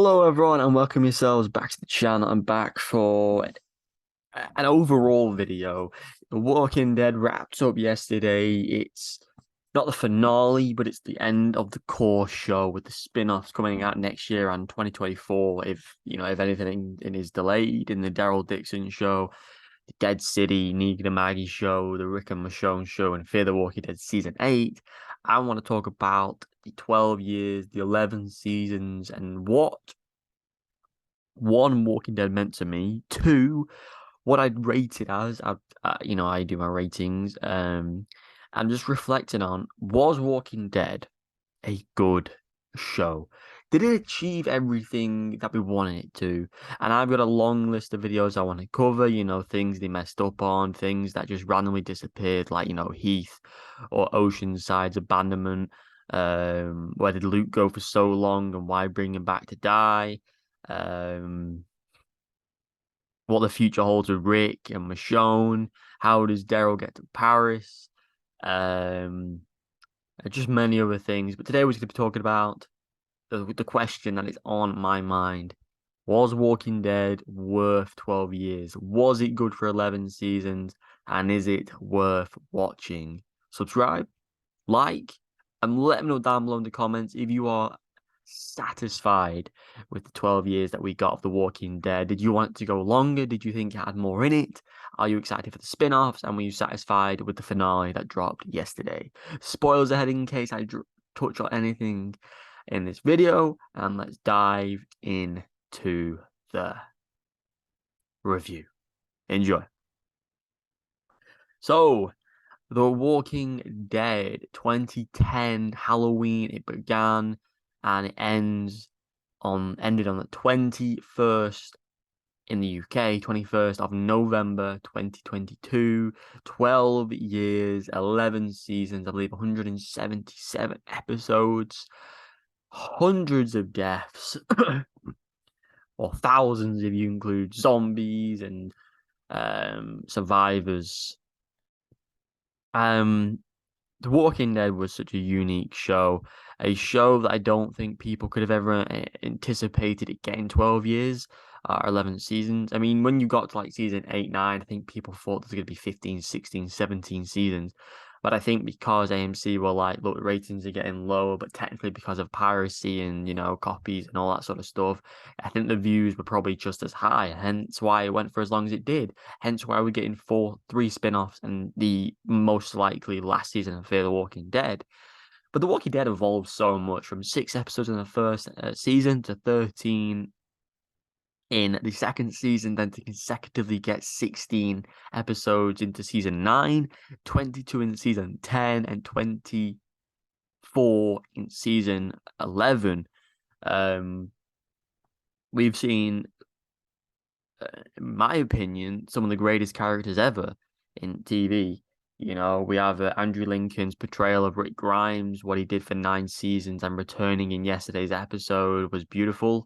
Hello, everyone, and welcome yourselves back to the channel. I'm back for an overall video. The Walking Dead wrapped up yesterday. It's not the finale, but it's the end of the core show with the spin-offs coming out next year and 2024. If anything is delayed in the Daryl Dixon show, the Dead City, Negan and Maggie show, the Rick and Michonne show, and Fear the Walking Dead season 8. I want to talk about the 12 years, the 11 seasons, and what one, Walking Dead meant to me. Two, what I'd rate it as. I do my ratings. I'm just reflecting on, was Walking Dead a good show? Did it achieve everything that we wanted it to? And I've got a long list of videos I want to cover, things they messed up on, things that just randomly disappeared, like, Heath or Oceanside's abandonment. Where did Luke go for so long and why bring him back to die? Um, what the future holds with Rick and Michonne. How does Daryl get to Paris? Um, just many other things. But today we're going to be talking about the question that is on my mind. Was Walking Dead worth 12 years? Was it good for 11 seasons? And is it worth watching? Subscribe, like, and let me know down below in the comments if you are satisfied with the 12 years that we got of The Walking Dead. Did you want it to go longer? Did you think it had more in it? Are you excited for the spin-offs? And were you satisfied with the finale that dropped yesterday? Spoilers ahead in case I touch on anything in this video. And let's dive into the review. Enjoy. So, The Walking Dead 2010 Halloween, it began and it ended on the 21st in the UK, 21st of November 2022. 12 years, 11 seasons, I believe 177 episodes, hundreds of deaths, or thousands if you include zombies and survivors. The Walking Dead was such a unique show, a show that I don't think people could have ever anticipated it getting 12 years or 11 seasons. I mean, when you got to like season 8, 9, I think people thought there was going to be 15, 16, 17 seasons. But I think because AMC were like, look, the ratings are getting lower, but technically because of piracy and, copies and all that sort of stuff, I think the views were probably just as high, hence why it went for as long as it did. Hence why we're getting three spin-offs and the most likely last season of Fear the Walking Dead. But The Walking Dead evolved so much from 6 episodes in the first season to 13 in the second season, then to consecutively get 16 episodes into season 9, 22 in season 10, and 24 in season 11. We've seen, in my opinion, some of the greatest characters ever in TV. We have Andrew Lincoln's portrayal of Rick Grimes, what he did for 9 seasons and returning in yesterday's episode was beautiful.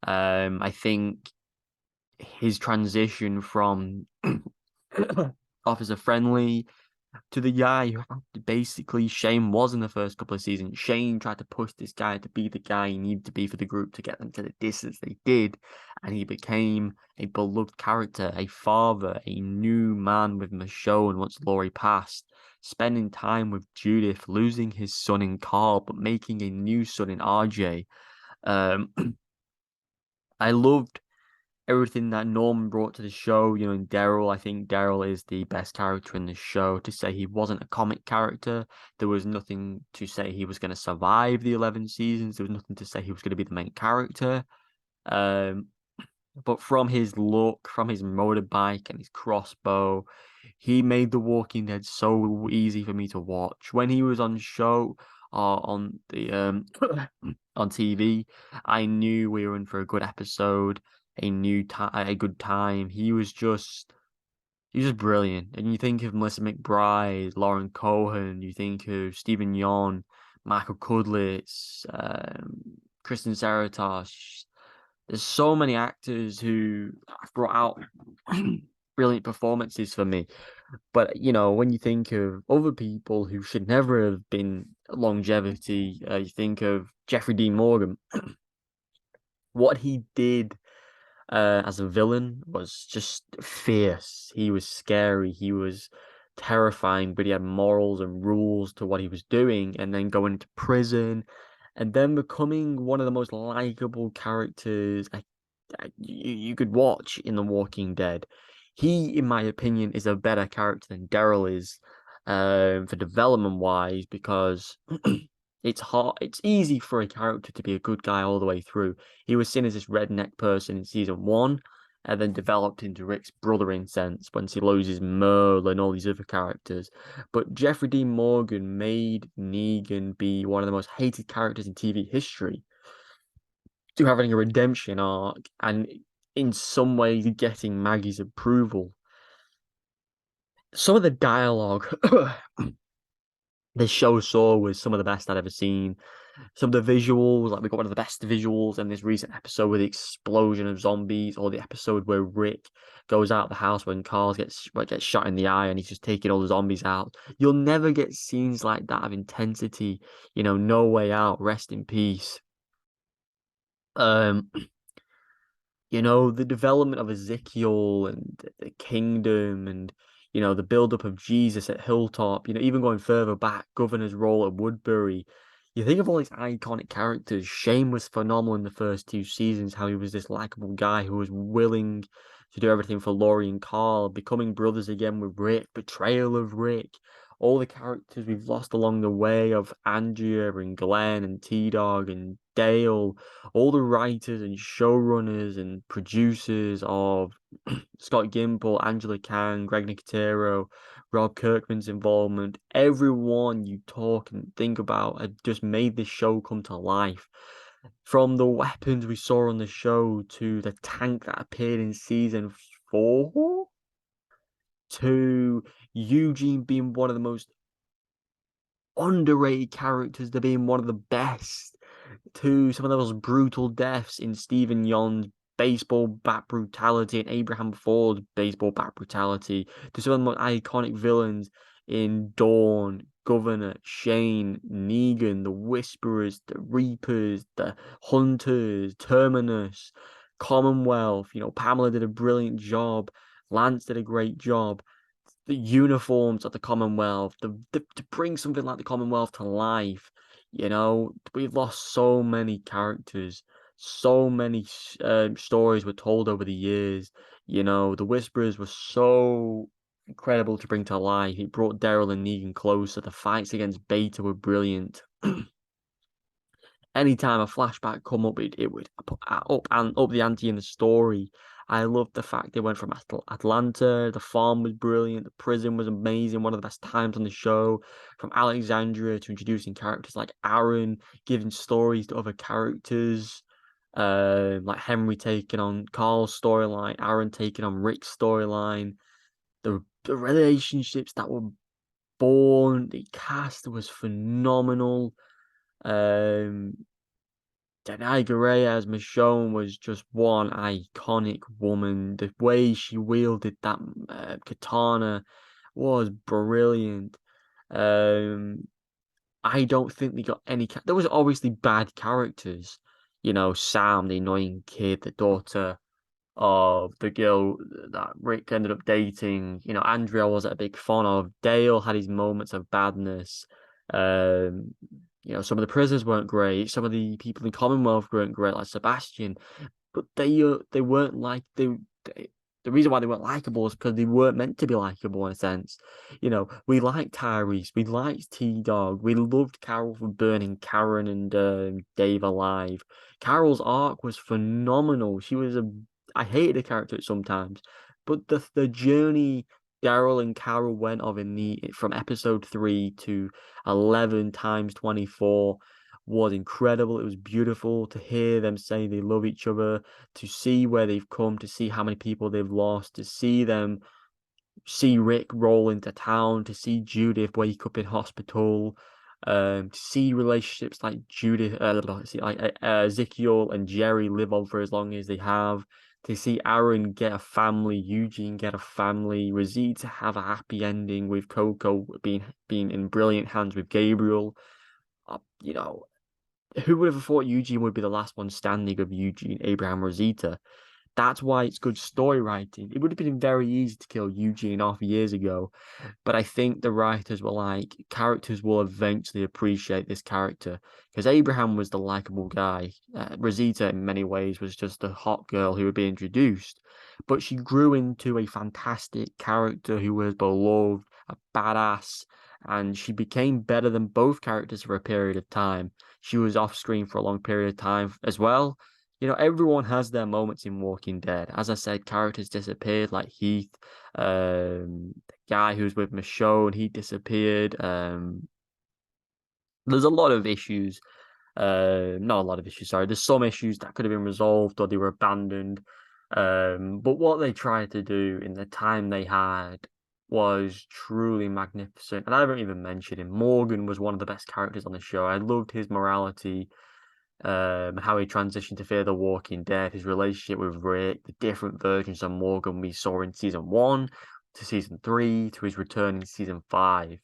I think his transition from officer friendly to the guy who basically Shane was in the first couple of seasons. Shane tried to push this guy to be the guy he needed to be for the group to get them to the distance they did, and he became a beloved character, a father, a new man with Michonne once Laurie passed, spending time with Judith, losing his son in Carl, but making a new son in RJ. I loved everything that Norman brought to the show. And Daryl, I think Daryl is the best character in the show. To say he wasn't a comic character, there was nothing to say he was going to survive the 11 seasons. There was nothing to say he was going to be the main character. But from his look, from his motorbike and his crossbow, he made The Walking Dead so easy for me to watch. When he was on show or on the on TV, I knew we were in for a good episode, a good time. He was just brilliant. And you think of Melissa McBride, Lauren Cohan, you think of Stephen Yeun, Michael Cudlitz, Kristen Seratosh. There's so many actors who have brought out brilliant performances for me. But, when you think of other people who should never have been longevity, you think of Jeffrey Dean Morgan. What he did as a villain was just fierce. He was scary. He was terrifying, but he had morals and rules to what he was doing, and then going into prison, and then becoming one of the most likable characters you could watch in The Walking Dead. He, in my opinion, is a better character than Daryl is, for development wise, because it's hard. It's easy for a character to be a good guy all the way through. He was seen as this redneck person in season one, and then developed into Rick's brother in sense once he loses Merle and all these other characters. But Jeffrey Dean Morgan made Negan be one of the most hated characters in TV history, to having a redemption arc and in some ways getting Maggie's approval. Some of the dialogue this show saw was some of the best I'd ever seen. Some of the visuals, like we got one of the best visuals in this recent episode with the explosion of zombies, or the episode where Rick goes out of the house when Carl gets shot in the eye and he's just taking all the zombies out. You'll never get scenes like that of intensity. No Way Out, rest in peace. Um, the development of Ezekiel and the kingdom, and the build-up of Jesus at Hilltop, even going further back, Governor's role at Woodbury. You think of all these iconic characters. Shane was phenomenal in the first two seasons, how he was this likable guy who was willing to do everything for Laurie and Carl, becoming brothers again with Rick, betrayal of Rick, all the characters we've lost along the way of Andrea and Glenn and T-Dog and Dale, all the writers and showrunners and producers of Scott Gimple, Angela Kang, Greg Nicotero, Rob Kirkman's involvement, everyone you talk and think about had just made this show come to life. From the weapons we saw on the show to the tank that appeared in season four to Eugene being one of the most underrated characters to being one of the best, to some of those brutal deaths in Stephen Yeun's baseball bat brutality and Abraham Ford's baseball bat brutality, to some of the most iconic villains in Dawn, Governor, Shane, Negan, the Whisperers, the Reapers, the Hunters, Terminus, Commonwealth. Pamela did a brilliant job. Lance did a great job. The uniforms of the Commonwealth, to bring something like the Commonwealth to life. We've lost so many characters, so many stories were told over the years. The Whisperers were so incredible to bring to life. It brought Daryl and Negan closer. The fights against Beta were brilliant. Anytime a flashback come up, it would up the ante in the story. I loved the fact they went from Atlanta. The farm was brilliant. The prison was amazing. One of the best times on the show. From Alexandria to introducing characters like Aaron, giving stories to other characters, like Henry taking on Carl's storyline, Aaron taking on Rick's storyline. The relationships that were born. The cast was phenomenal. Um, Danai Gurira as Michonne was just one iconic woman. The way she wielded that katana was brilliant. Um, I don't think they got any. There was obviously bad characters. Sam, the annoying kid, the daughter of the girl that Rick ended up dating. Andrea wasn't a big fan of. Dale had his moments of badness. Um, some of the prisoners weren't great. Some of the people in Commonwealth weren't great, like Sebastian. But they weren't they the reason why they weren't likable is because they weren't meant to be likable in a sense. We liked Tyrese, we liked T-Dog, we loved Carol for burning Karen and Dave alive. Carol's arc was phenomenal. I hated the character sometimes, but the journey Daryl and Carol went of in from episode 3 to 11 times 24 was incredible. It was beautiful to hear them say they love each other, to see where they've come, to see how many people they've lost, to see Rick roll into town, to see Judith wake up in hospital, to see relationships like Ezekiel and Jerry live on for as long as they have, to see Aaron get a family, Eugene get a family, Razid to have a happy ending with Coco being in brilliant hands with Gabriel. Uh, you know, who would have thought Eugene would be the last one standing of Eugene Abraham Rosita? That's why it's good story writing. It would have been very easy to kill Eugene off years ago, but I think the writers were like, characters will eventually appreciate this character because Abraham was the likable guy. Rosita, in many ways, was just a hot girl who would be introduced, but she grew into a fantastic character who was beloved, a badass, and she became better than both characters for a period of time. She was off screen for a long period of time as well. Everyone has their moments in Walking Dead. As I said, characters disappeared, like Heath, the guy who was with Michonne, he disappeared. There's a lot of issues. Not a lot of issues, sorry. There's some issues that could have been resolved or they were abandoned. But what they tried to do in the time they had was truly magnificent. And I haven't even mentioned him. Morgan was one of the best characters on the show. I loved his morality, how he transitioned to Fear the Walking Dead, his relationship with Rick, the different versions of Morgan we saw in season 1 to season 3 to his return in season 5.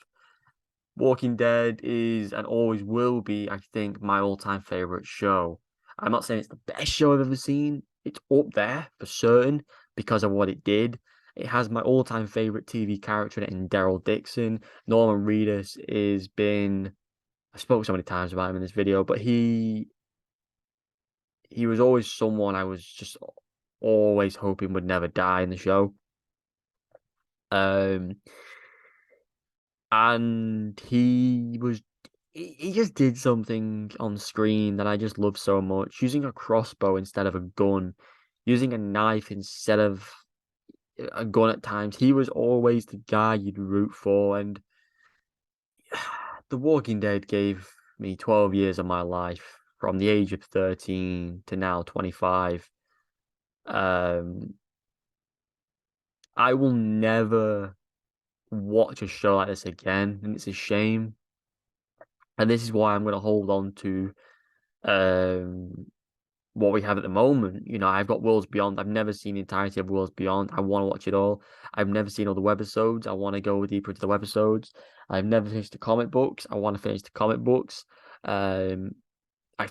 Walking Dead is and always will be, I think, my all-time favorite show. I'm not saying it's the best show I've ever seen. It's up there for certain because of what it did. It has my all-time favorite TV character in Daryl Dixon. Norman Reedus has been, I spoke so many times about him in this video, but he was always someone I was just always hoping would never die in the show. And he just did something on screen that I just love so much. Using a crossbow instead of a gun, using a knife instead of a gun at times. He was always the guy you'd root for, and The Walking Dead gave me 12 years of my life from the age of 13 to now 25. I will never watch a show like this again, and it's a shame. And this is why I'm going to hold on to what we have at the moment. I've got Worlds Beyond. I've never seen the entirety of Worlds Beyond. I want to watch it all. I've never seen all the webisodes. I want to go deeper into the webisodes. I've never finished the comic books. I want to finish the comic books. I've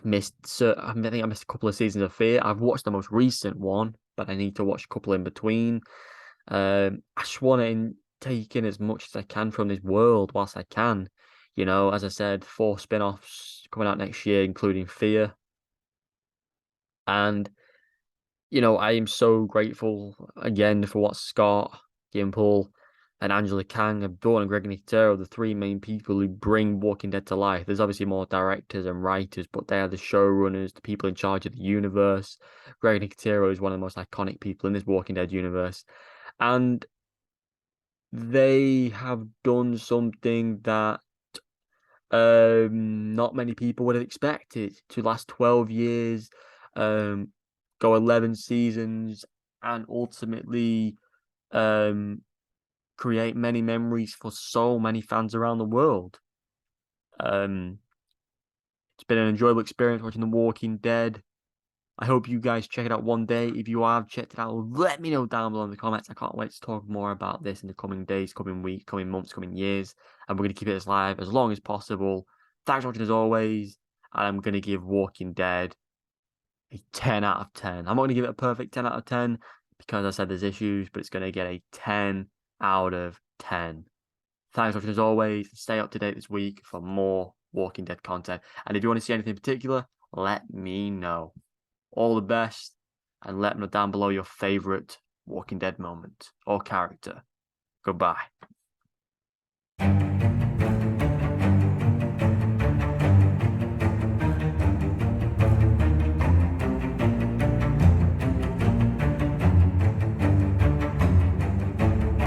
missed. I think I missed a couple of seasons of Fear. I've watched the most recent one, but I need to watch a couple in between. I just want to take in as much as I can from this world whilst I can. As I said, 4 spin-offs coming out next year, including Fear. And, I am so grateful again for what Scott Gimple and Angela Kang have done, and Greg Nicotero, the 3 main people who bring Walking Dead to life. There's obviously more directors and writers, but they are the showrunners, the people in charge of the universe. Greg Nicotero is one of the most iconic people in this Walking Dead universe. And they have done something that not many people would have expected to last 12 years, go 11 seasons, and ultimately create many memories for so many fans around the world. It's been an enjoyable experience watching The Walking Dead. I hope you guys check it out one day. If you have checked it out, let me know down below in the comments. I can't wait to talk more about this in the coming days, coming weeks, coming months, coming years. And we're going to keep it as live as long as possible. Thanks for watching as always. And I'm going to give Walking Dead a 10 out of 10. I'm not going to give it a perfect 10 out of 10 because I said there's issues, but it's going to get a 10 out of 10. Thanks for watching as always. Stay up to date this week for more Walking Dead content. And if you want to see anything in particular, let me know. All the best, and let me know down below your favorite Walking Dead moment or character. Goodbye.